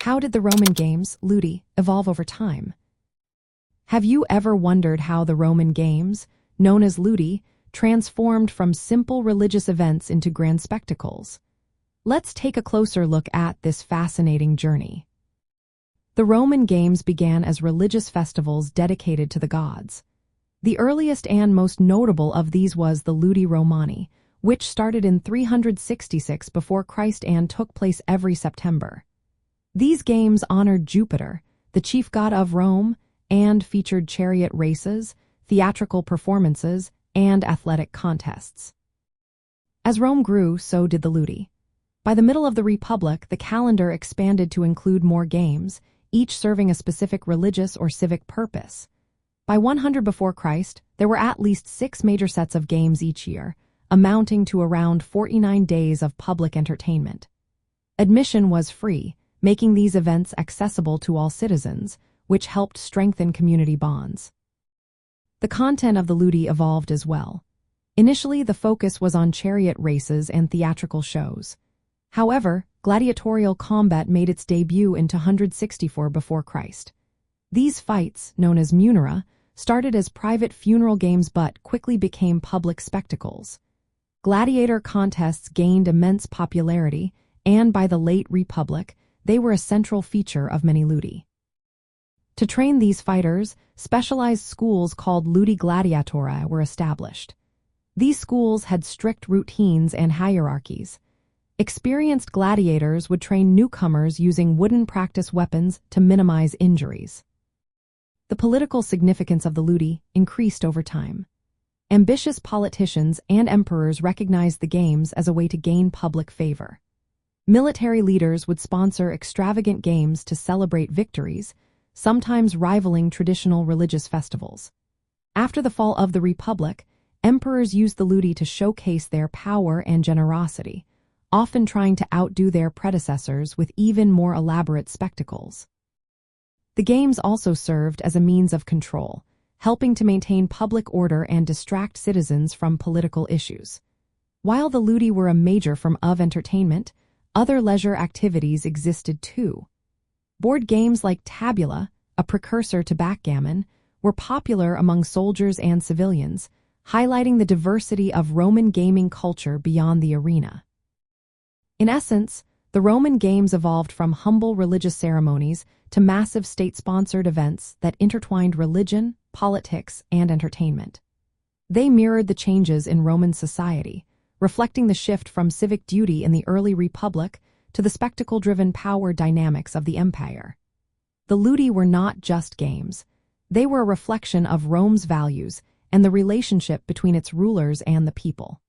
How did the Roman games, Ludi, evolve over time? Have you ever wondered how the Roman games, known as Ludi, transformed from simple religious events into grand spectacles? Let's take a closer look at this fascinating journey. The Roman games began as religious festivals dedicated to the gods. The earliest and most notable of these was the Ludi Romani, which started in 366 before Christ and took place every September. These games honored Jupiter, the chief god of Rome, and featured chariot races, theatrical performances, and athletic contests. As Rome grew, so did the Ludi. By the middle of the Republic, the calendar expanded to include more games, each serving a specific religious or civic purpose. By 100 before Christ, there were at least 6 major sets of games each year, amounting to around 49 days of public entertainment. Admission was free, making these events accessible to all citizens, which helped strengthen community bonds. The content of the Ludi evolved as well. Initially, the focus was on chariot races and theatrical shows. However, gladiatorial combat made its debut in 264 before Christ. These fights, known as munera, started as private funeral games but quickly became public spectacles. Gladiator contests gained immense popularity, and by the late Republic, they were a central feature of many Ludi. To train these fighters, specialized schools called Ludi Gladiatorial were established. These schools had strict routines and hierarchies. Experienced gladiators would train newcomers using wooden practice weapons to minimize injuries. The political significance of the Ludi increased over time. Ambitious politicians and emperors recognized the games as a way to gain public favor. Military leaders would sponsor extravagant games to celebrate victories, sometimes rivaling traditional religious festivals. After the fall of the Republic, emperors used the Ludi to showcase their power and generosity, often trying to outdo their predecessors with even more elaborate spectacles. The games also served as a means of control, helping to maintain public order and distract citizens from political issues. While the Ludi were a major form of entertainment, other leisure activities existed too. Board games like tabula, a precursor to backgammon, were popular among soldiers and civilians, highlighting the diversity of Roman gaming culture beyond the arena. In essence, the Roman games evolved from humble religious ceremonies to massive state-sponsored events that intertwined religion, politics, and entertainment. They mirrored the changes in Roman society, reflecting the shift from civic duty in the early Republic to the spectacle-driven power dynamics of the empire. The Ludi were not just games. They were a reflection of Rome's values and the relationship between its rulers and the people.